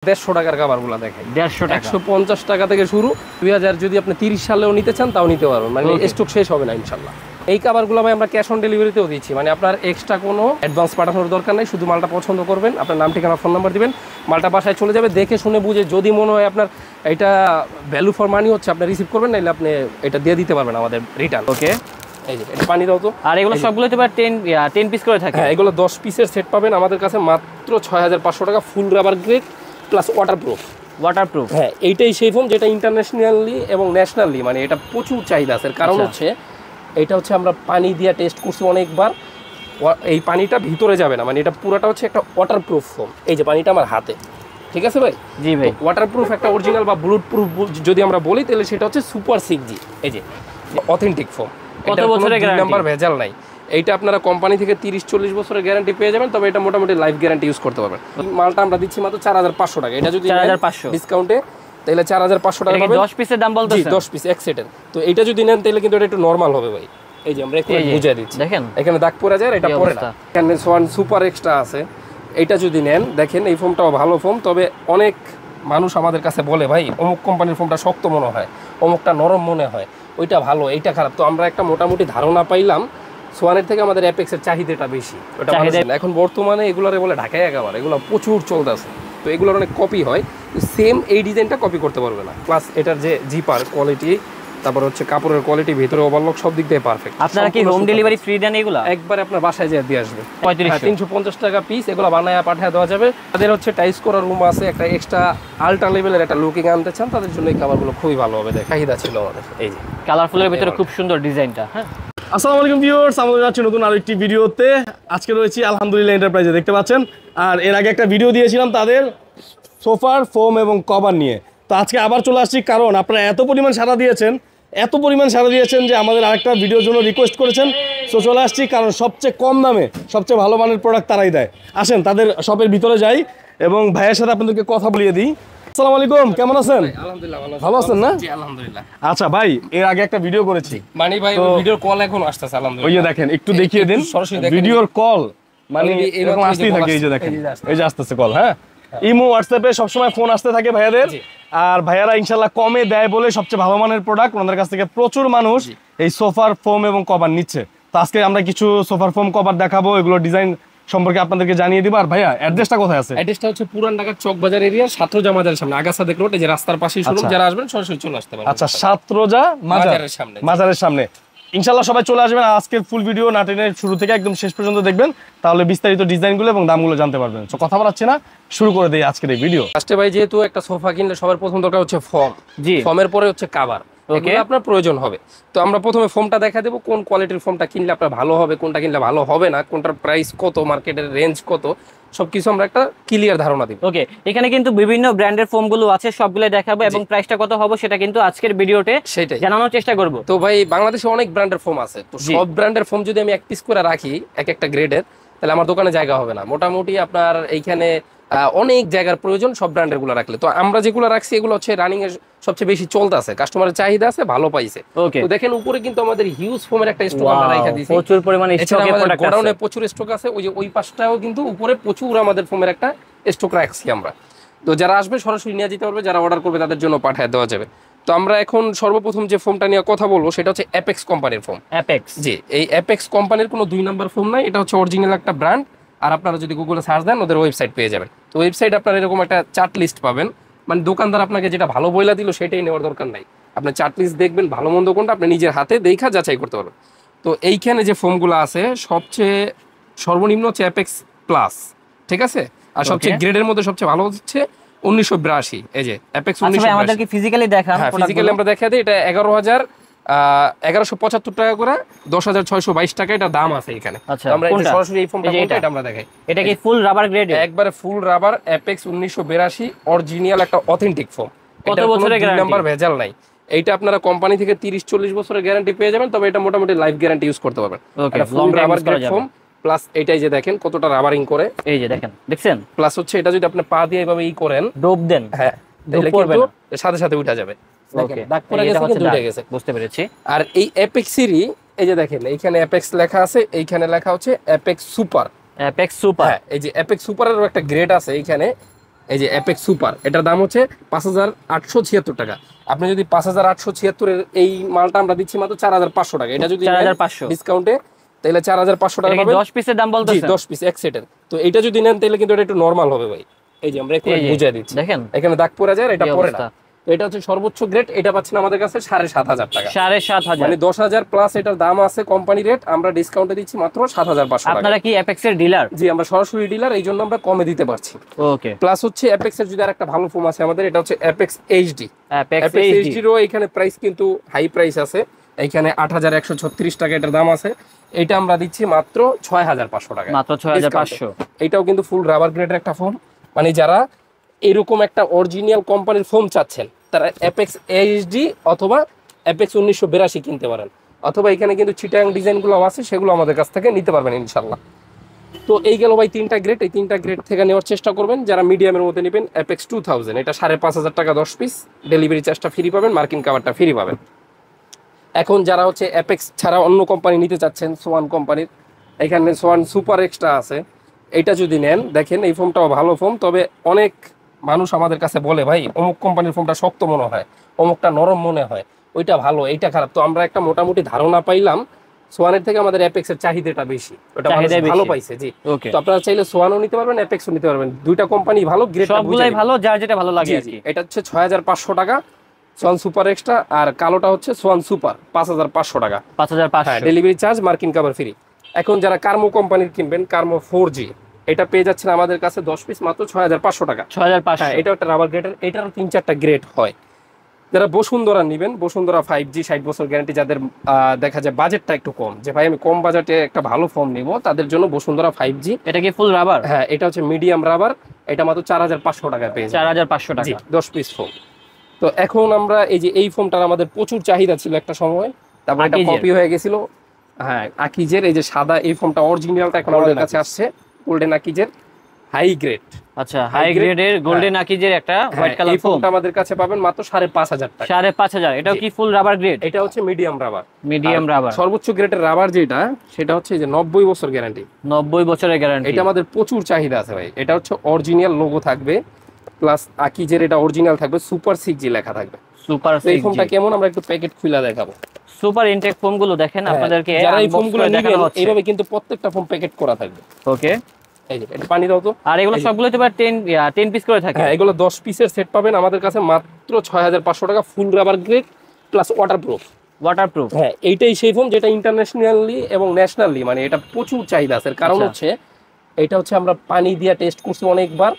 150 টাকার কাভারগুলো দেখেন 150 টাকা 150 টাকা থেকে শুরু 2000 যদি আপনি 30 সালেও নিতে চান তাও নিতে পারবেন মানে স্টক শেষ হবে না ইনশাআল্লাহ। এই কাভারগুলো ভাই আমরা ক্যাশ অন ডেলিভারিতেও দিচ্ছি, মানে আপনার এক্সট্রা কোনো অ্যাডভান্স পাঠানোর দরকার নেই, শুধু মালটা পছন্দ করবেন, আপনার নাম ঠিকানা ফোন নাম্বার দিবেন, মালটা বাসায় চলে যাবে, দেখে শুনে বুঝে যদি মনে হয় আপনার এটা ভ্যালু ফর মানি হচ্ছে আপনি রিসিভ করবেন, নাহলে আপনি এটা দিয়ে দিতে পারবেন আমাদের রিটার্ন। ওকে এই যে এটা পানি দাও তো। আর এগুলো সবগুলোতে বা 10 পিস করে থাকে? হ্যাঁ, এগুলো 10 পিসের সেট পাবেন আমাদের কাছে মাত্র 6500 টাকা, ফুল রাবার গ্রেড প্লাস ওয়াটারপ্রুফ। হ্যাঁ, এইটাই সেই ফোম যেটা ইন্টারন্যাশনালি এবং ন্যাশনালি মানে এটা প্রচুর চাহিদা আছে। কারণ হচ্ছে এটা হচ্ছে আমরা পানি দিয়ে টেস্ট করছি অনেকবার, এই পানিটা ভিতরে যাবে না, মানে এটা পুরোটা হচ্ছে একটা ওয়াটারপ্রুফ ফোম। এই যে পানিটা আমার হাতে, ঠিক আছে ভাই? জি ভাই। ওয়াটারপ্রুফ একটা অরিজিনাল বা বুলেট প্রুফ যদি আমরা বলি তাহলে সেটা হচ্ছে সুপার 6G। এই যে অথেন্টিক ফোম, কত বছরের গ্যারান্টি? নাম্বার ভেজাল নাই। এইটা আপনারা কোম্পানি থেকে 30-40 বছরের গ্যারান্টি পেয়ে যাবেন, তবে এটা মোটামুটি লাইফ গ্যারান্টি ইউজ করতে পারবেন। মালটা আমরা দিচ্ছি মাত্র 4500 টাকা, এটা যদি 4500 ডিসকাউন্টে তাহলে 4500 টাকা পাবেন। 10 পিসের দাম বলতেছেন? জি, 10 পিস এক সেটের। তো এটা যদি নেন তাহলে কিন্তু এটা একটু নরমাল হবে ভাই। এই যে আমরা একটু বুঝিয়ে দিচ্ছি, দেখেন এখানে দাগ পড়ে যায়, এটা পড়ে না। এখানে সোয়ান সুপার এক্সট্রা আছে, এটা যদি নেন দেখেন এই ফোমটাও ভালো ফোম, তবে অনেক মানুষ আমাদের কাছে বলে ভাই অমুক কোম্পানির ফোমটা শক্ত মনে হয়, অমুকটা নরম মনে হয়, ওইটা ভালো এইটা খারাপ। তো আমরা একটা মোটামুটি ধারণা পাইলাম সোয়ানের থেকে আমাদের অ্যাপেক্সের চাহিদাটা বেশি। ওটা এখন বর্তমানে এগুলোরে বলে ঢাকায় একেবারে এগুলো প্রচুর চলতেছে, তো এগুলোর অনেক কপি হয়, সেম এই ডিজাইনটা কপি করতে পারবে না। প্লাস এটার যে জিপার কোয়ালিটি, তারপর হচ্ছে কাপড়ের কোয়ালিটি, ভিতরে ওভারলক সব দিক দিয়ে পারফেক্ট। আপনারা কি হোম ডেলিভারি ফ্রি দেন এগুলা? একবারে আপনার বাসায় যেয়ে দিয়ে আসবে। 350 টাকা পিস, এগুলো বানায় পাঠিয়ে দেওয়া যাবে। তাদের হচ্ছে টাইস করার রুম আছে, একটা এক্সট্রা আল্ট্রা লেভেলের একটা লুকিং আনতে চান তাদের জন্য এই কাভারগুলো খুবই ভালো হবে। চাহিদা ছিল আমাদের। এই যে কালারফুলের ভিতরে খুব সুন্দর ডিজাইনটা। হ্যাঁ, আসসালামু আলাইকুম ভিউয়ার্স, আমরা যাচ্ছি নতুন আরেকটি ভিডিওতে। আজকে রয়েছি আলহামদুলিল্লাহ এন্টারপ্রাইজে, দেখতে পাচ্ছেন। আর এর আগে একটা ভিডিও দিয়েছিলাম তাদের সোফার ফোম এবং কভার নিয়ে। তো আজকে আবার চলে আসছি, কারণ আপনারা এত পরিমাণ সাড়া দিয়েছেন যে আমাদের আরেকটা ভিডিওর জন্য রিকোয়েস্ট করেছেন। তো চলে আসছি, কারণ সবচেয়ে কম দামে সবচেয়ে ভালো মানের প্রোডাক্ট তারাই দেয়। আসেন তাদের শপের ভিতরে যাই এবং ভাইয়ের সাথে আপনাদেরকে কথা বলিয়ে দিই। আসসালামু আলাইকুম, কেমন আছেন? আলহামদুলিল্লাহ ভালো আছেন না? জি আলহামদুলিল্লাহ। আচ্ছা ভাই, এর আগে একটা ভিডিও করেছি, মানে ভাই ভিডিওর কল এখন আসতেছে আলহামদুলিল্লাহ। ওই যে দেখেন, একটু দেখিয়ে দিন ভিডিওর কল, মানে এরকম আসতেই থাকে। এই যে দেখেন, এই যে আসতেছে কল। হ্যাঁ, ইমো হোয়াটসঅ্যাপে সবসময় ফোন আসতে থাকে ভাইয়াদের, আর ভাইয়ারা ইনশাল্লাহ কমে দেয় বলে সবচেয়ে ভালো মানের প্রোডাক্ট ওনাদের কাছ থেকে প্রচুর মানুষ এই সোফার ফোম এবং কভার নিচ্ছে। তো আজকে আমরা কিছু সোফার ফোম কভার দেখাবো, এগুলো ডিজাইন সম্পর্কে আপনাদেরকে জানিয়ে দিব। আর ভাইয়া অ্যাড্রেসটা কোথায় আছে? অ্যাড্রেসটা হচ্ছে পুরান ঢাকার চকবাজার এরিয়া, সাতরোজা মাজারের সামনে, আগাছা দেখ রোড, এই যে রাস্তার পাশেই শোরুম। যারা আসবেন সরাসরি চলে আসতে পারবেন। আচ্ছা, সাতরোজা মাজারের সামনে ইনশাল্লাহ সবাই চলে আসবেন। আজকের ফুল ভিডিও না টেনে শুরু থেকে একদম শেষ পর্যন্ত দেখবেন, তাহলে বিস্তারিত ডিজাইনগুলো এবং দামগুলো জানতে পারবেন। তো কথা বলাচ্ছি না, শুরু করে দেই আজকের এই ভিডিও। ফার্স্টে ভাই যেহেতু একটা সোফা কিনলে সবার প্রথম দরকার হচ্ছে ফর্ম। জি, ফর্মের পরে হচ্ছে কভার, ওকে আপনার প্রয়োজন হবে। তো আমরা প্রথমে ফর্মটা দেখা দেবো, কোন কোয়ালিটির ফর্মটা কিনলে আপনার ভালো হবে, কোনটা কিনলে ভালো হবে না, কোনটার প্রাইস কত, মার্কেটের রেঞ্জ কত, সবকিছু আমরা একটা ক্লিয়ার ধারণা দিব। ওকে, এখানে কিন্তু বিভিন্ন ব্র্যান্ডের ফোমগুলো আছে, সবগুলো দেখাবো এবং প্রাইসটা কত হবে সেটা কিন্তু আজকের ভিডিওতে সেটাই জানানোর চেষ্টা করব। তো ভাই বাংলাদেশে অনেক ব্র্যান্ডের ফোম আছে, তো সব ব্র্যান্ডের ফোম যদি আমি এক পিস করে রাখি এক একটা গ্রেডের, তাহলে আমার দোকানে জায়গা হবে না। মোটামুটি আপনার এইখানে অনেক জায়গার প্রয়োজন সব ব্র্যান্ডের গুলো রাখলে। তো আমরা যেগুলো রাখছি এগুলো হচ্ছে রানিং এর সবচেয়ে বেশি চলতে আছে, কাস্টমারের চাহিদা আছে, ভালো পাইছে। তো দেখেন উপরে কিন্তু আমাদের হিউজ ফোমের একটা স্টক আমরা রাখা দিয়েছি, প্রচুর পরিমাণে স্টকে প্রোডাক্ট আছে, গোডাউনে প্রচুর স্টক আছে। ওই যে ওই পাশটাও কিন্তু উপরে প্রচুর আমাদের ফোমের একটা স্টক রাখছি আমরা। তো যারা আসবে সরাসরি নিয়ে যেতে পারবে, যারা অর্ডার করবে তাদের জন্য পাঠিয়ে দেওয়া যাবে। তো আমরা এখন সর্বপ্রথম যে ফোমটা নিয়ে কথা বলবো সেটা হচ্ছে অ্যাপেক্স কোম্পানির ফোম। অ্যাপেক্স, জি, এই অ্যাপেক্স কোম্পানির কোনো 2 নাম্বার ফোম নাই, এটা হচ্ছে অরিজিনাল একটা ব্র্যান্ড। আর আপনারা যদি গুগলে সার্চ দেন ওদের ওয়েবসাইট পেয়ে যাবেন। তো ওয়েবসাইট আপনারা এরকম একটা চার্ট লিস্ট পাবেন, মানে দোকানদার আপনাকে যেটা ভালো বইলা দিল সেটাই নেওয়ার দরকার নাই, আপনি চার্ট লিস্ট দেখবেন, ভালো মন্দ কোনটা আপনি নিজের হাতে দেখা যাচাই করতে পারবেন। তো এইখানে যে ফোমগুলো আছে সবচেয়ে সর্বনিম্ন হচ্ছে অ্যাপেক্স প্লাস, ঠিক আছে? আর সবচেয়ে গ্রেডের মধ্যে সবচেয়ে ভালো হচ্ছে 1982। এই যে অ্যাপেক্স 1982। আমাদেরকে ফিজিক্যালি দেখান। হ্যাঁ, ফিজিক্যালি আমরা দেখাই দিই। এটা 11,175 টাকা করে, 10,622 টাকা এটা দাম আছে এখানে। আমরা সরাসরি এই ফোমটা এটা আমরা দেখাই। এটা কি ফুল রাবার গ্রেড? একবারে ফুল রাবার অ্যাপেক্স 1982 অরিজিনাল একটা অথেন্টিক ফোম। কত বছরের গ্যারান্টি? নাম্বার ভেজাল নাই। এইটা আপনারা কোম্পানি থেকে 30-40 বছরের গ্যারান্টি পেয়ে যাবেন, তবে এটা মোটামুটি লাইফ গ্যারান্টি ইউজ করতে পারবেন। এটা ফুল রাবার গ্রেড ফোম, প্লাস এটাই যে দেখেন কতটা রাবারিং করে, এই যে দেখেন, দেখছেন? প্লাস হচ্ছে এটা যদি আপনি পা দিয়ে এইভাবে করেন, ডোপ দেন, হ্যাঁ, তাহলে কিন্তু সাথে সাথে উঠা যাবে। ওকে, দাগ পড়ে গেছে কিন্তু উঠে গেছে, বুঝতে পেরেছি। আর এই অ্যাপেক্সেরই এই যে দেখেন এইখানে অ্যাপেক্স লেখা আছে, এইখানে লেখা হচ্ছে অ্যাপেক্স সুপার। অ্যাপেক্স সুপার, হ্যাঁ, এই যে অ্যাপেক্স সুপারেরও একটা গ্রেড আছে এইখানে। এই যে অ্যাপেক্স সুপার, এটার দাম হচ্ছে 5876 টাকা। আপনি যদি 5876 এই মালটা আমরা দিচ্ছি মাত্র 4500 টাকা। এটা যদি 4500 ডিসকাউন্টে তাহলে 4500 টাকা পাবেন। 10 পিসের দাম বলতেছেন? 10 পিস এক সেটের। তো এটা যদি নেন তাহলে কিন্তু এটা একটু নরমাল হবে ভাই। এই যে আমরা একটু বুঝিয়ে দিচ্ছি, দেখেন এখানে দাগ পড়ে যায়, এটা পড়ে না। তো এটা হচ্ছে সর্বোচ্চ গ্রেড, এটা পাচ্ছেন আমাদের কাছে 7500 টাকা। 7500 মানে 10000 প্লাস এটার দাম আছে কোম্পানি রেট, আমরা ডিসকাউন্টে দিচ্ছি মাত্র 7500 টাকা। আপনারা কি অ্যাপেক্স এর ডিলার? জি, আমরা সরাসরি ডিলার, এই জন্য আমরা কমে দিতে পারছি। ওকে। প্লাস হচ্ছে অ্যাপেক্স এর যদি আরেকটা ভালো ফোম আছে আমাদের, এটা হচ্ছে অ্যাপেক্স এইচডি। অ্যাপেক্স এইচডিরও এখানে প্রাইস কিন্তু হাই প্রাইস আছে, এখানে 8136 টাকা এটার দাম আছে। এটা আমরা দিচ্ছি মাত্র 6500 টাকা, মাত্র 6500। এটাও কিন্তু ফুল রাবার গ্রেডের একটা ফোম। মানে যারা এরকম একটা অরিজিনাল কোম্পানির ফোম চাচ্ছেন তারা অ্যাপেক্স এইচডি অথবা অ্যাপেক্স 1982 কিনতে পারেন, অথবা এখানে কিন্তু চিটাং ডিজাইনগুলো আছে, সেগুলো আমাদের কাছ থেকে নিতে পারবেন ইনশাল্লাহ। তো এই গেল ভাই 3টা গ্রেড, এই 3টা গ্রেড থেকে নেওয়ার চেষ্টা করবেন। যারা মিডিয়ামের মধ্যে নেবেন অ্যাপেক্স 2000, এটা 5500 টাকা 10 পিস, ডেলিভারি চার্জটা ফ্রি পাবেন, মার্কিন কাভারটা ফ্রি পাবেন। এখন যারা হচ্ছে অ্যাপেক্স ছাড়া অন্য কোম্পানি নিতে চাচ্ছেন, সোয়ান কোম্পানির, এখানে সোয়ান সুপার এক্সট্রা আছে, এটা যদি নেন দেখেন এই ফোমটাও ভালো ফোম। তবে অনেক মানুষ আমাদের কাছে বলে ভাই অমুক কোম্পানির ফোমটা শক্ত মনে হয়, অমুকটা নরম মনে হয়, ওইটা ভালো এইটা খারাপ। তো আমরা একটা মোটামুটি ধারণা পাইলাম সোয়ানের থেকে আমাদের অ্যাপেক্সের চাহিদাটা বেশি, ওটা ভালো পাইছে। জি, তো আপনারা চাইলে সোয়ানও নিতে পারবেন, অ্যাপেক্সও নিতে পারবেন, দুইটা কোম্পানি ভালো, গ্রেড সবগুলাই ভালো, যার যেটা ভালো লাগে আর কি। এটা হচ্ছে 6500 টাকা সোয়ান সুপার এক্সট্রা, আর কালোটা হচ্ছে সোয়ান সুপার 5500 টাকা, 5500, ডেলিভারি চার্জ মার্কিন কাভার ফ্রি। এখন যারা কার্মো কোম্পানির কিনবেন, কার্মো 4G, এটা পেয়ে যাচ্ছেন আমাদের কাছে 10 পিস মাত্র 6500 টাকা। 6500, এটা একটা রাবার গ্রেডের, এটারও 3-4টা গ্রেড হয়। যারা বসুন্ধরা নেবেন, বসুন্ধরা 5G 60 বছর গ্যারান্টি, যাদের দেখা যায় বাজেটটা একটু কম, যে ভাই আমি কম বাজেটে একটা ভালো ফোন নিব, তাদের জন্য বসুন্ধরা 5G। এটা কি ফুল রাবার? হ্যাঁ, এটা হচ্ছে মিডিয়াম রাবার, এটা মাত্র 4500 টাকায় পেয়ে যাবেন। 4500 টাকা 10 পিস ফোন। তো এখন আমরা এই যে এই ফোনটার আমাদের প্রচুর চাহিদা ছিল একটা সময়, তারপর এটা কপি হয়ে গেছিল। হ্যাঁ, আকিজের এই যে সাদা এই ফোনটা অরিজিনালটা এখন আমাদের কাছে আসছে, গোল্ডেন আকিজের হাই গ্রেড। আচ্ছা, হাই গ্রেডের গোল্ডেন আকিজের একটা হোয়াইট কালার ফোন, ফোনটা আমাদের কাছে পাবেন মাত্র 5500 টাকা। 5500। এটাও কি ফুল রাবার গ্রেড? এটা হচ্ছে মিডিয়াম রাবার। মিডিয়াম রাবার, সর্বোচ্চ গ্রেডের রাবার যেটা, সেটা হচ্ছে এই যে 90 বছর গ্যারান্টি। 90 বছরের গ্যারান্টি, এটা আমাদের প্রচুর চাহিদা আছে ভাই। এটা হচ্ছে অরিজিনাল লোগো থাকবে, প্লাস আকিজের এটা অরিজিনাল থাকবে, সুপার 6G লেখা থাকবে। Super 6G। এই ফোনটা কেমন আমরা একটু প্যাকেট খুলে দেখাবো। সুপার ইনটেক ফোম গুলো দেখেন আপনাদেরকে, যারা এই ফোমগুলো নেবেন এইভাবে কিন্তু প্রত্যেকটা ফোম প্যাকেট করা থাকবে। ওকে, এই যে এটা পানি দাও তো। আর এগুলো সবগুলো তো 10 পিস করে থাকে? হ্যাঁ, এগুলো 10 পিসের সেট পাবেন আমাদের কাছে মাত্র 6500 টাকা, ফুল rubber grade plus waterproof. Waterproof, হ্যাঁ, এইটাই সেই ফোম যেটা ইন্টারন্যাশনালি এবং ন্যাশনালি মানে এটা প্রচুর চাহিদা আছে। কারণ হচ্ছে এটা হচ্ছে আমরা পানি দিয়ে টেস্ট করছি অনেকবার,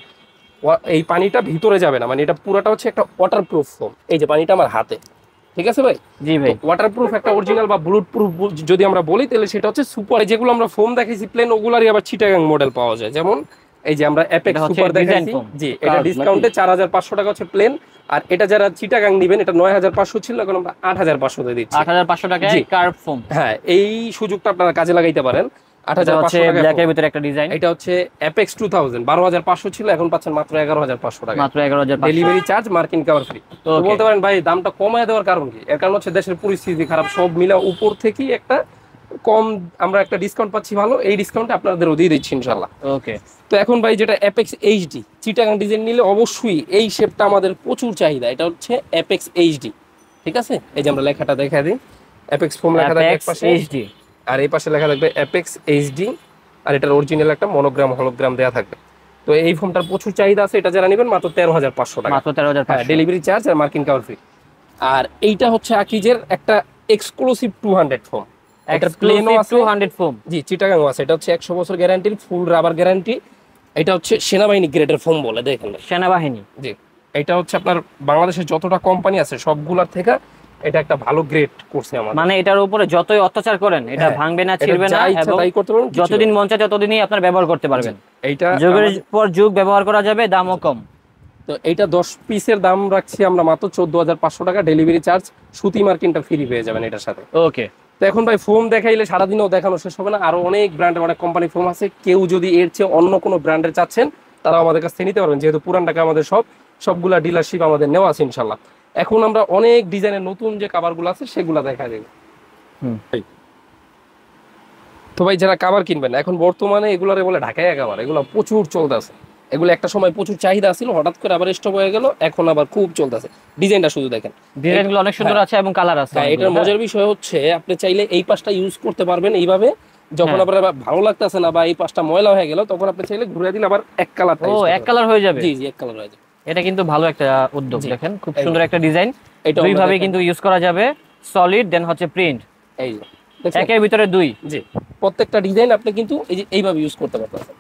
এই পানিটা ভিতরে যাবে না, মানে এটা পুরোটা হচ্ছে একটা ওয়াটারপ্রুফ ফোম। এই যে পানিটা আমার হাতে, ঠিক আছে ভাই? জি ভাই। ওয়াটারপ্রুফ একটা অরিজিনাল বা বুলেট প্রুফ যদি আমরা বলি, তাহলে সেটা হচ্ছে সুপার। যেগুলো আমরা ফোম দেখাইছি প্লেন, ওগুলারই আবার চিটাগাং মডেল পাওয়া যায়। যেমন এই যে আমরা অ্যাপেক্স সুপার দেখাইছি, জি, এটা ডিসকাউন্টে 4500 টাকা হচ্ছে প্লেন। আর এটা যারা চিটাগাং নেবেন, এটা 9500 ছিল, এখন আমরা 8500 দিয়ে দিচ্ছি। 8500 টাকায় কার্ভ ফোম। হ্যাঁ, এই সুযোগটা আপনারা কাজে লাগাইতে পারেন। 8500 টাকা ব্ল্যাকের ভিতরে একটা ডিজাইন। এটা হচ্ছে অ্যাপেক্স 2000, 12500 ছিল, এখন পাচ্ছেন মাত্র 11500 টাকা, মাত্র 11500, ডেলিভারি চার্জ মার্কিন কাভার ফ্রি। তো বলতে পারেন ভাই দামটা কমায় দেওয়ার কারণ কি? এর কারণ হচ্ছে দেশের পরিস্থিতি খারাপ, সব মিলা উপর থেকেই একটা কম আমরা একটা ডিসকাউন্ট পাচ্ছি ভালো, এই ডিসকাউন্টে আপনাদেরও দিয়ে দিচ্ছি ইনশাআল্লাহ। ওকে। তো এখন ভাই যেটা অ্যাপেক্স এইচডি চিটাগাং ডিজাইন নিলে অবশ্যই এই শেপটা আমাদের প্রচুর চাহিদা, এটা হচ্ছে অ্যাপেক্স এইচডি, ঠিক আছে? এই যে আমরা লেখাটা দেখা দিই, অ্যাপেক্স ফোম লেখা থাকবে এক পাশে এইচডি, আর এই পাশে লেখা থাকবে অ্যাপেক্স এইচডি, আর এটার অরিজিনাল একটা মনোগ্রাম হলোগ্রাম দেওয়া থাকবে। তো এই ফোনটার প্রচুর চাহিদা আছে, এটা যারা নেবেন মাত্র 13500 টাকা, মাত্র 13500, ডেলিভারি চার্জ আর মার্কিন কাভার ফ্রি। আর এইটা হচ্ছে আকিজের একটা এক্সক্লুসিভ 200 ফোম, এটা প্লেনও আছে 200 ফোম, জি, চিটাগাংও আছে। এটা হচ্ছে 100 বছর গ্যারান্টির ফুল রাবার গ্যারান্টি। এটা হচ্ছে সেনাবাহিনী গ্রেডের ফোম বলে, দেখেন সেনাবাহিনী, জি। এটা হচ্ছে আপনার বাংলাদেশের যতটা কোম্পানি আছে সবগুলোর থেকে এটা একটা ভালো গ্রেড করছে আমাদের। মানে এটার উপরে যতই অত্যাচার করেন এটা ভাঙবে না, ছিড়বে না, এবং যতদিন মন চায় ততদিনই আপনারা ব্যবহার করতে পারবেন। এইটা যুগের পর যুগ ব্যবহার করা যাবে, দামও কম। তো এইটা 10 পিসের দাম রাখছি আমরা মাত্র 14500 টাকা, ডেলিভারি চার্জ সুতি মার্কিনটা ফ্রি পেয়ে যাবেন এটার সাথে। ওকে। তো এখন ভাই ফোম দেখাইলে সারাদিনও দেখানো শেষ হবে না, আরো অনেক ব্র্যান্ডের অনেক কোম্পানি ফোম আছে। কেউ যদি এর চেয়ে অন্য কোনো ব্র্যান্ডের চাচ্ছেন তারা আমাদের কাছ থেকে নিতে পারবেন, যেহেতু পুরান ঢাকা আমাদের সবগুলা ডিলারশিপ আমাদের নেওয়া আছে ইনশাল্লাহ। এখন আমরা অনেক ডিজাইনের নতুন যে কাভারগুলো আছে সেগুলা দেখা দেব। তো ভাই যারা কাভার কিনবেন এখন বর্তমানে এগুলারে বলে ঢাকাইয়া কাভার, এগুলো প্রচুর চলতেছে। এগুলো একটা সময় প্রচুর চাহিদা ছিল, হঠাৎ করে আবার স্টপ হয়ে গেল, এখন আবার খুব চলতেছে। ডিজাইনটা শুধু দেখেন, ডিজাইনগুলো অনেক সুন্দর আছে এবং কালার আছে। এটার মজার বিষয় হচ্ছে আপনি চাইলে এই পাশটা ইউজ করতে পারবেন এইভাবে, যখন আপনার ভালো লাগতেছে না বা এই পাশটা ময়লা হয়ে গেল তখন আপনি চাইলে ঘুরে দিলে আবার এক কালার। ও এক কালার হয়ে যাবে? জি জি, এক কালার হয়ে যাবে। এটা কিন্তু ভালো একটা উদ্যোগ, দেখেন খুব সুন্দর একটা ডিজাইন। এটা দুই ভাবে কিন্তু ইউজ করা যাবে, সলিড দেন হচ্ছে প্রিন্ট, এই যে একের ভিতরে দুই। জি, প্রত্যেকটা ডিজাইন আপনি কিন্তু এই যে এইভাবে ইউজ করতে পারতেছেন।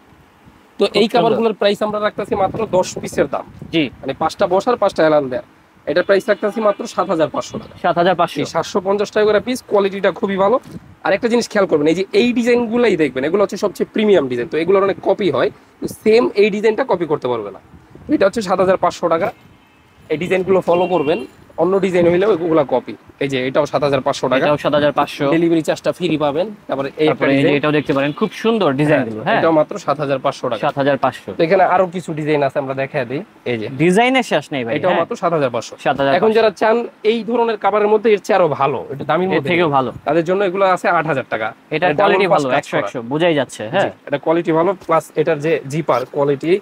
তো এই কভারগুলোর প্রাইস আমরা রাখতেছি মাত্র 10 পিসের দাম। জি, মানে 5টা বসার 5টা এলান দেয়, এটার প্রাইস রাখতেছি মাত্র 7500 টাকা। 7500, 750 টাকা করে পিস, কোয়ালিটিটা খুবই ভালো। আর একটা জিনিস খেয়াল করবেন, এই যে এই ডিজাইনগুলোই দেখবেন, এগুলো হচ্ছে সবচেয়ে প্রিমিয়াম ডিজাইন, তো এগুলোর অনেক কপি হয়, সেম এই ডিজাইনটা কপি করতে পারবে না। এটা হচ্ছে 7500 টাকা। এই ডিজাইনগুলো ফলো করবেন, অন্য ডিজাইন হইলেও এগুলো কপি। এই যে এটাও 7500 টাকা, এটাও 7500, ডেলিভারি চার্জটা ফ্রি পাবেন। তারপরে এটাও দেখতে পারেন, খুব সুন্দর ডিজাইনগুলো। হ্যাঁ, এটাও মাত্র 7500 টাকা। 7500। তো এখানে আরো কিছু ডিজাইন আছে, আমরা দেখাই দিই। এই যে ডিজাইনের শেষ নেই ভাই, এটাও মাত্র 7500। 7500। এখন যারা চান এই ধরনের কভারের মধ্যে এর চেয়ে আরো ভালো, এটা দামি এর থেকেও ভালো, তাদের জন্য এগুলো আছে 8000 টাকা। এটা কোয়ালিটি ভালো, 100 বোঝাই যাচ্ছে। হ্যাঁ, এটা কোয়ালিটি ভালো, প্লাস এটার যে জিপার কোয়ালিটি,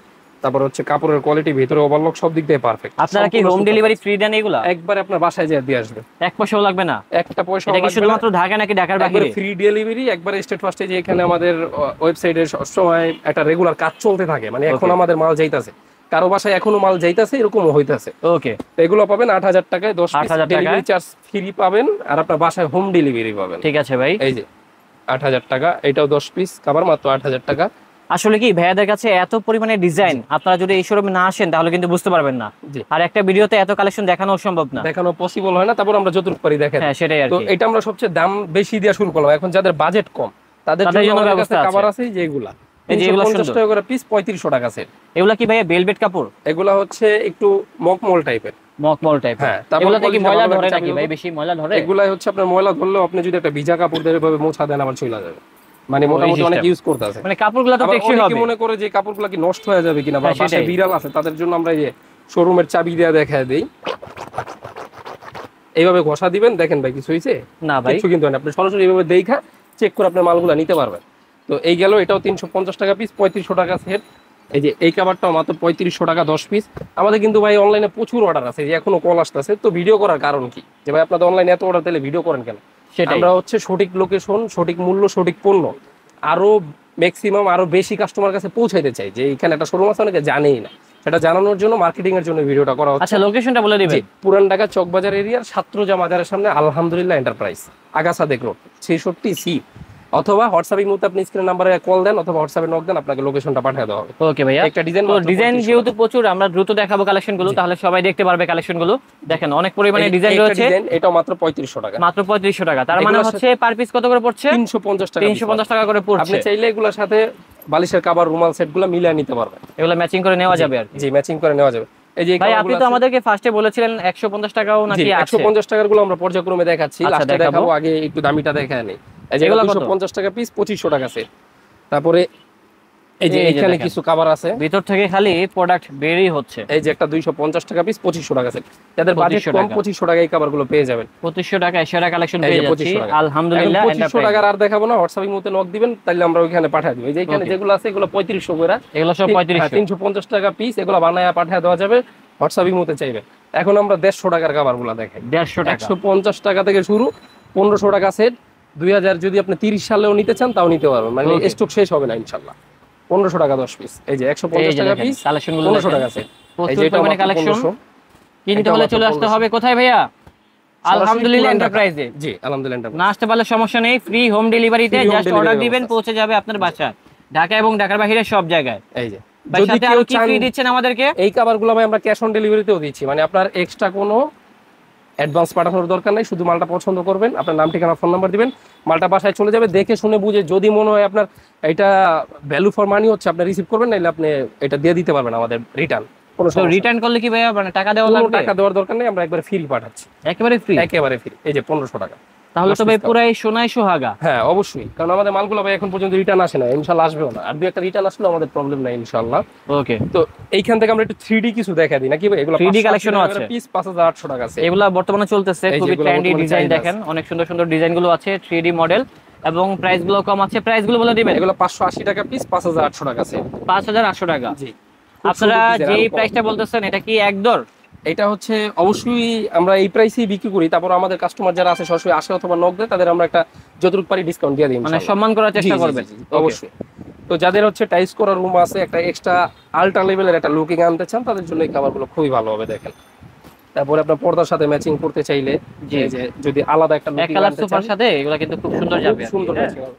তারপর হচ্ছে কাপড়ের কোয়ালিটি, ভিতরে ওভারলক, সব দিক দিয়ে পারফেক্ট। আপনারা কি হোম ডেলিভারি ফ্রি দেন এগুলা? একবারে আপনার বাসায় যেয়ে দিয়ে আসবে, এক পয়সাও লাগবে না, একটা পয়সা। এটা কি শুধুমাত্র ঢাকা নাকি ঢাকার বাইরে? ফ্রি ডেলিভারি একবারে স্টেট ফার্স্টে। যে এখানে আমাদের ওয়েবসাইটে সবসময় একটা রেগুলার কাজ চলতে থাকে, মানে এখন আমাদের মাল যাইতাছে, কারো বাসায় এখনো মাল যাইতাছে, এরকমও হইতাছে। ওকে, তো এগুলো পাবেন 8000 টাকায়, 10 পিস 8000 ডেলিভারি চার্জ ফ্রি পাবেন, আর আপনার বাসায় হোম ডেলিভারি পাবেন। ঠিক আছে ভাই, এই যে 8000 টাকা, এটাও 10 পিস কভার মাত্র 8000 টাকা। আসলে কি ভাইয়াদের কাছে এত পরিমাণে ডিজাইন, আপনারা যদি এই শোরুমে না আসেন তাহলে কিন্তু বুঝতে পারবেন না। আর একটা ভিডিওতে এত কালেকশন দেখানো সম্ভব না, দেখানো পসিবল হয় না। তারপর আমরা যতটুকু পারি দেখেন। হ্যাঁ, সেটাই আর তো কি। এটা আমরা সবচেয়ে দাম বেশি দিয়ে শুরু করলাম। এখন যাদের বাজেট কম তাদের জন্য আমাদের কাছে কভার আছে, যেগুলা 350 টাকা করে পিস, 3500 টাকা সেট। এগুলা কি ভাইয়া বেলভেট কাপড়? এগুলা হচ্ছে একটু মকমল টাইপের। মকমল টাইপ। হ্যাঁ, এগুলাতে কি ময়লা ধরে নাকি ভাই? বেশি ময়লা ধরে? এগুলাই হচ্ছে আপনার ময়লা ধরলেও আপনি যদি একটা ভিজা কাপড় দিয়ে এভাবে মোছা দেন আবার চলে যাবে, মানে মোটামুটি অনেক ইউজ করতে আছে। মানে কাপড়গুলো তো টেকসই হবে। অনেকে মনে করে যে কাপড়গুলো কি নষ্ট হয়ে যাবে কিনা, বা বাসায় বিড়াল আছে, তাদের জন্য আমরা এই শোরুমের চাবি দিয়ে দেখায় দেই। এইভাবে ঘষা দিবেন, দেখেন ভাই কিছু হইছে না ভাই, কিছু কিন্তু না, আপনি সরাসরি এইভাবে দেখা চেক করে আপনার মালগুলো নিতে পারবেন। তো এই গেল, এটাও 350 টাকা পিস, 3500 টাকা সেট। এই যে এই কাভারটাও মাত্র 3500 টাকা 10 পিস। আমাদের কিন্তু ভাই অনলাইনে প্রচুর অর্ডার আছে, যে এখনো কল আসতেছে। তো ভিডিও করার কারণ কি, যে ভাই আপনাদের অনলাইনে এত অর্ডার দিলে ভিডিও করেন কেন? আমরা হচ্ছে সঠিক লোকেশন, সঠিক মূল্য, সঠিক পণ্য আরো ম্যাক্সিমাম আরো বেশি কাস্টমার কাছে পৌঁছাইতে চাই। যে এখানে একটা শোরুম আছে, অনেকে জানেই না, সেটা জানানোর জন্য, মার্কেটিং এর জন্য ভিডিওটা করা হচ্ছে। আচ্ছা, লোকেশনটা বলে দিবেন। পুরান ঢাকা চকবাজার এরিয়ার ছাত্রজা মাজারের সামনে আলহামদুলিল্লাহ এন্টারপ্রাইজ, আগাছা দেখ রোড 66C। অথবা হোয়াটসঅ্যাপে মুহূর্তে আপনি স্ক্রিন নাম্বারে কল দেন অথবা হোয়াটসঅ্যাপে নক দেন, আপনাকে লোকেশনটা পাঠিয়ে দেওয়া হবে। ওকে ভাইয়া, একটা ডিজাইন, তো ডিজাইন যেহেতু প্রচুর, আমরা দ্রুত দেখাবো কালেকশনগুলো, তাহলে সবাই দেখতে পারবে কালেকশনগুলো। দেখেন অনেক পরিমাণে ডিজাইন রয়েছে। এটাও মাত্র 3500 টাকা, মাত্র 3500 টাকা। তার মানে হচ্ছে পার পিস কত করে পড়ছে? 350 টাকা। 350 টাকা করে পড়ছে। আপনি চাইলে এগুলোর সাথে বালিশের কভার, রুমাল সেটগুলো মিলিয়ে নিতে পারবেন। এগুলো ম্যাচিং করে নেওয়া যাবে আর কি। জি, ম্যাচিং করে নেওয়া যাবে। এই যে ভাই, আপনি তো আমাদেরকে ফার্স্টে বলেছিলেন 150 টাকাও নাকি আছে? 150 টাকার গুলো আমরা পর্যায়ক্রমে দেখাচ্ছি, লাস্টে দেখাবো, আগে একটু দামিটা দেখায় নেই। এই যে 250 টাকা পিস, 2500 টাকা সেট। তারপরে এই যে এখানে কিছু কভার আছে, ভিতর থেকে খালি প্রোডাক্ট বেরই হচ্ছে। এই যে একটা 250 টাকা পিস, 2500 টাকা সেট। যাদের বাজেট কম 2500 টাকা এই কভারগুলো পেয়ে যাবেন। 2500 টাকা সেরা কালেকশন পেয়ে যাচ্ছি আলহামদুলিল্লাহ। 2500 টাকার আর দেখাবো না, হোয়াটসঅ্যাপের মধ্যে নক দিবেন, তাহলে আমরা ওইখানে পাঠিয়ে দেব। এই যে এখানে যেগুলো আছে এগুলো 3500 করে, এগুলো সব 3500, 350 টাকা পিস, এগুলো বানায়া পাঠিয়ে দেওয়া যাবে হোয়াটসঅ্যাপের মধ্যে চাইবে। এখন আমরা 150 টাকার কভারগুলো দেখাই। 150 টাকা, 150 টাকা থেকে শুরু, 1500 টাকা সেট। 2000 যদি আপনি 30 সালেও নিতে চান তাও নিতে পারবেন, মানে স্টক শেষ হবে না ইনশাআল্লাহ। 1500 টাকা 10 পিস। এই যে 150 টাকা পিস, কালেকশনগুলো 1500 টাকা সেট। এই যে এটা মানে কালেকশন কিনতে হলে চলে আসতে হবে কোথায় ভাইয়া? আলহামদুলিল্লাহ এন্টারপ্রাইজে। জি, আলহামদুলিল্লাহ এন্টারপ্রাইজ। না আসতে পারলে সমস্যা নেই, ফ্রি হোম ডেলিভারিতে জাস্ট অর্ডার দিবেন, পৌঁছে যাবে আপনার বাসায়, ঢাকা এবং ঢাকার বাইরে সব জায়গায়। এই যে যদি কেউ কি ফ্রি দিচ্ছেন আমাদেরকে, এই কভারগুলো ভাই আমরা ক্যাশ অন ডেলিভারিতেও দিচ্ছি, মানে আপনার এক্সট্রা কোনো অ্যাডভান্স পাঠানোর দরকার নাই। শুধু মালটা পছন্দ করবেন, আপনার নাম, ঠিকানা, ফোন নাম্বার দিবেন, মালটা বাসায় চলে যাবে। দেখে শুনে বুঝে যদি মনে হয় আপনার এটা ভ্যালু ফর মানি হচ্ছে, আপনি রিসিভ করবেন, নাইলে আপনি এটা দিয়ে দিতে পারবেন আমাদের রিটার্ন। কোনো সমস্যা রিটার্ন করলে কি ভাইয়া মানে টাকা দেওয়া লাগবে? টাকা দেওয়ার দরকার নেই, আমরা একবারে ফ্রি পাঠাচ্ছি। একেবারে ফ্রি? একেবারে ফ্রি। এই যে 1500 টাকা। তাহলে তো ভাই পুরাই সোনাই সোহাগা। হ্যাঁ অবশ্যই, কারণ আমাদের মালগুলো ভাই এখন পর্যন্ত রিটার্ন আসে না, ইনশাআল্লাহ আসবেও না। আর দুই একটা রিটার্ন আসলে আমাদের প্রবলেম নাই ইনশাআল্লাহ। ওকে, তো এইখান থেকে আমরা একটু 3D কিছু দেখা দিই নাকি ভাই? এগুলো 3D কালেকশনও আছে, পিস 5800 টাকা আছে। এগুলা বর্তমানে চলতেছে, খুবই ট্রেন্ডি ডিজাইন। দেখেন অনেক সুন্দর সুন্দর ডিজাইন গুলো আছে, 3D মডেল, এবং প্রাইস গুলো কম আছে। প্রাইস গুলো বলে দিবেন। এগুলো 580 টাকা পিস, 5800 টাকা আছে। 5800 টাকা। জি, আপনারা যে প্রাইসটা বলতেছেন এটা কি একদর? এটা হচ্ছে অবশ্যই আমরা এই প্রাইসেই বিক্রি করি, তারপর আমাদের কাস্টমার যারা আছে সরাসরি আসে অথবা নক দেয় তাদের আমরা একটা যতটুকু পারি ডিসকাউন্ট দিয়ে দিই, মানে সম্মান করার চেষ্টা করবেন অবশ্যই। তো যাদের হচ্ছে টাইস করার রুম আছে, একটা এক্সট্রা আল্ট্রা লেভেলের একটা লুকিং আনতে চান, তাদের জন্য এই কভারগুলো খুবই ভালো হবে। দেখেন, তারপরে আপনার পর্দার সাথে ম্যাচিং করতে চাইলে যে যদি আলাদা একটা লুকিং কালার আনতে সোফার চান, সাথে এগুলো কিন্তু খুব সুন্দর যাবে, সুন্দর ম্যাচিং হবে।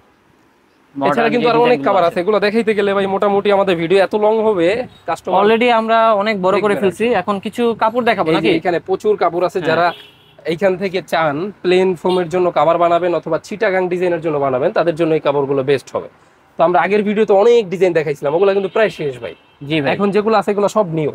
এছাড়া কিন্তু আরো অনেক কভার আছে, এগুলো দেখাইতে গেলে ভাই মোটামুটি আমাদের ভিডিও এত লং হবে। কাস্টমার অলরেডি আমরা অনেক বড় করে ফেলছি, এখন কিছু কাপড় দেখাবো নাকি? এখানে প্রচুর কাপড় আছে, যারা এইখান থেকে চান প্লেন ফোমের জন্য কভার বানাবেন অথবা চিটাগাং ডিজাইনের জন্য বানাবেন, তাদের জন্য এই কাপড়গুলো বেস্ট হবে। তো আমরা আগের ভিডিওতে অনেক ডিজাইন দেখাইছিলাম, ওগুলো কিন্তু প্রায় শেষ ভাই। জি ভাই, এখন যেগুলো আছে এগুলো সব নিউ।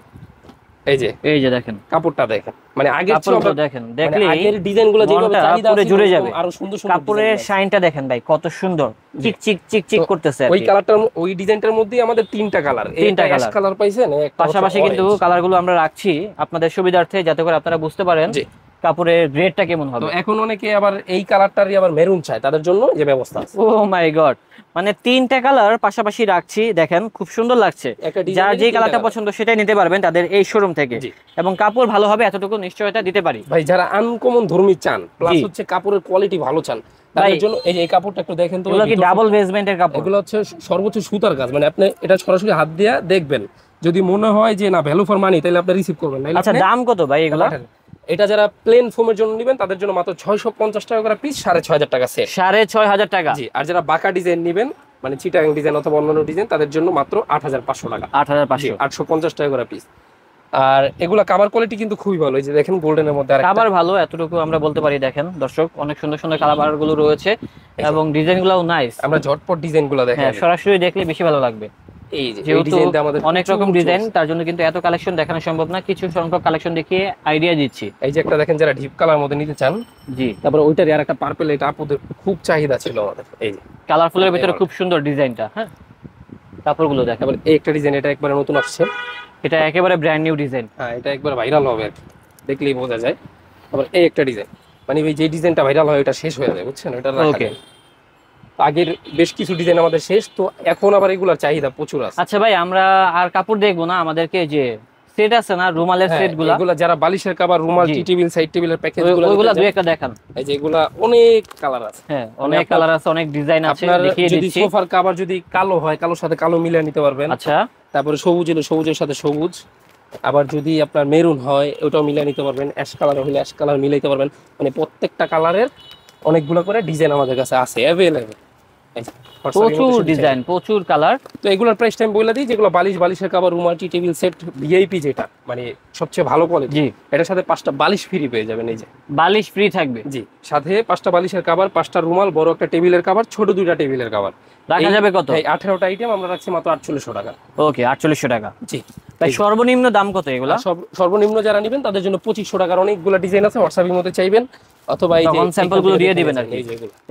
এই যে দেখেন কাপড়টা দেখেন, মানে আগের কাপড়গুলো দেখেন, দেখলে আগের ডিজাইনগুলো যেভাবে চাহিদা পুরো জুড়ে যাবে। আরো সুন্দর সুন্দর কাপড়ের শাইনটা দেখেন ভাই, কত সুন্দর চিক চিক চিক চিক করতেছে। ওই কালারটার ওই ডিজাইনটার মধ্যেই আমাদের তিনটা কালার, তিনটা কালার পাইছেন। পাশাপাশি কিন্তু কালারগুলো আমরা রাখছি আপনাদের সুবিধার্থে, যাতে করে আপনারা বুঝতে পারেন কাপড়ের গ্রেডটা কেমন হবে। তো এখন অনেকে আবার এই কালারটারই আবার মেরুন চায়, তাদের জন্য যে ব্যবস্থা আছে। ও মাই গড, মানে তিনটা কালার পাশাপাশি রাখছি, দেখেন খুব সুন্দর লাগছে। যার যে কালারটা পছন্দ সেটাই নিতে পারবেন তাদের এই শোরুম থেকে, এবং কাপড় ভালো হবে এতটুকু নিশ্চয়তা দিতে পারি ভাই। যারা আনকমন ধর্মী চান, প্লাস হচ্ছে কাপড়ের কোয়ালিটি ভালো চান, তাদের জন্য এই কাপড়টা একটু দেখেন তো। এগুলো কি ডাবল বেসমেন্টের কাপড়? এগুলো হচ্ছে সর্বোচ্চ সুতার কাজ, মানে আপনি এটা সরাসরি হাত দিয়ে দেখবেন, যদি মনে হয় যে না ভ্যালু ফর মানি, তাহলে আপনি রিসিভ করবেন। আচ্ছা, দাম কত ভাই এগুলো? এটা যারা প্লেন ফোমের জন্য নেবেন তাদের জন্য মাত্র 650 টাকা করে পিস, 6500 টাকা সেট। 6500 টাকা। জি, আর যারা বাঁকা ডিজাইন নেবেন, মানে চিটাগাং ডিজাইন অথবা অন্যান্য ডিজাইন, তাদের জন্য মাত্র 8500 টাকা। 8500, 850 টাকা করে পিস। আর এগুলা কাভার কোয়ালিটি কিন্তু খুবই ভালো। এই যে দেখেন গোল্ডেনের মধ্যে আরেকটা কাভার ভালো, এতটুকু আমরা বলতে পারি। দেখেন দর্শক, অনেক সুন্দর সুন্দর কালার গুলো রয়েছে এবং ডিজাইনগুলোও নাইস। আমরা ঝটপট ডিজাইনগুলো দেখাই, সরাসরি দেখলে বেশি ভালো লাগবে। এই যে ডিজাইনটা আমাদের অনেক রকম ডিজাইন, তার জন্য কিন্তু এত কালেকশন দেখানো সম্ভব না, কিছু সংখ্যক কালেকশন দেখিয়ে আইডিয়া দিচ্ছি। এই যে একটা দেখেন, যারা ডিপ কালার মধ্যে নিতে চান, জি, তারপর ওইটার আর একটা পার্পল, এটা আপুদের খুব চাহিদা ছিল আমাদের। এই যে কালারফুলের ভিতরে খুব সুন্দর ডিজাইনটা। হ্যাঁ, কাপড়গুলো দেখেন। তারপর এই একটা ডিজাইন, এটা একবারে নতুন আসছে, এটা একেবারে ব্র্যান্ড নিউ ডিজাইন। হ্যাঁ, এটা একবার ভাইরাল হবে আর কি, দেখলেই বোঝা যায়। তারপর এই একটা ডিজাইন, মানে ওই যে ডিজাইনটা ভাইরাল হয় এটা শেষ হয়ে যায়, বুঝছেন? এটা ওকে, আগের বেশ কিছু ডিজাইন আমাদের শেষ, তো এখন আবার এগুলোর চাহিদা প্রচুর আছে। আচ্ছা ভাই, আমরা আর কাপড় দেখবো না, আমাদেরকে যে সেট আছে না রুমালের সেটগুলো, এগুলো যারা বালিশের কভার, রুমাল, টি টেবিল, সাইড টেবিলের প্যাকেজগুলো, ওইগুলো দুই একটা দেখান। এই যে এগুলা অনেক কালার আছে। হ্যাঁ, অনেক কালার আছে, অনেক ডিজাইন আছে, দেখিয়ে দিচ্ছি। যদি সোফার কভার যদি কালো হয়, কালোর সাথে কালো মিলিয়ে নিতে পারবেন। আচ্ছা, তারপরে সবুজ হলে সবুজের সাথে সবুজ, আবার যদি আপনার মেরুন হয় ওটাও মিলিয়ে নিতে পারবেন, অ্যাশ কালার হলে অ্যাশ কালার মিলাইতে পারবেন। মানে প্রত্যেকটা কালারের অনেকগুলো করে ডিজাইন আমাদের কাছে আছে অ্যাভেলেবল, প্রচুর ডিজাইন, প্রচুর কালার। তো এগুলোর প্রাইস টাইম বলে দিই, যেগুলো বালিশের কভার, রুমাল, টি টেবিল সেট ভিআইপি, যেটা মানে সবচেয়ে ভালো কোয়ালিটি, এটার সাথে 5টা বালিশ ফ্রি পেয়ে যাবেন। এই যে বালিশ ফ্রি থাকবে, জি, সাথে 5টা বালিশের কভার, 5টা রুমাল, বড় একটা টেবিলের কভার, ছোট 2টা টেবিলের কভার। রাখা যাবে কত? এই 18টা আইটেম আমরা রাখছি মাত্র 4800 টাকা। ওকে, 4800 টাকা। জি, তাই সর্বনিম্ন দাম কত এগুলা? সর্বনিম্ন যারা নেবেন তাদের জন্য 2500 টাকার অনেকগুলো ডিজাইন আছে, হোয়াটসঅ্যাপের মধ্যে চাইবেন অথবা এই যে স্যাম্পল গুলো দিয়ে দিবেন আর কি।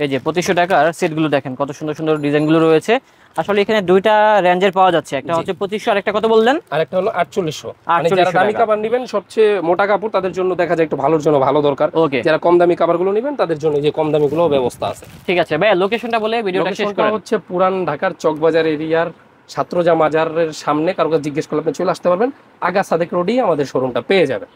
এই যে 2500 টাকার সেট গুলো দেখেন, কত সুন্দর সুন্দর ডিজাইন গুলো রয়েছে। আসলে এখানে দুইটা রেঞ্জের পাওয়া যাচ্ছে, একটা হচ্ছে 2500 আর একটা কত বললেন? আরেকটা হলো 4800। মানে যারা দামি কভার নেবেন, সবচেয়ে মোটা কাপড়, তাদের জন্য দেখা যায় একটু ভালোর জন্য ভালো দরকার। যারা কম দামি কভারগুলো নেবেন তাদের জন্য যে কম দামি গুলো ব্যবস্থা আছে। ঠিক আছে ভাই, লোকেশনটা বলে ভিডিওটা শেষ করা হচ্ছে পুরান ঢাকার চকবাজার এরিয়ার ছাত্রজা মাজারের সামনে, কারো কাছে জিজ্ঞেস করলে আপনি চলে আসতে পারবেন। আগা সাদেক রোডেই আমাদের শোরুমটা পেয়ে যাবেন।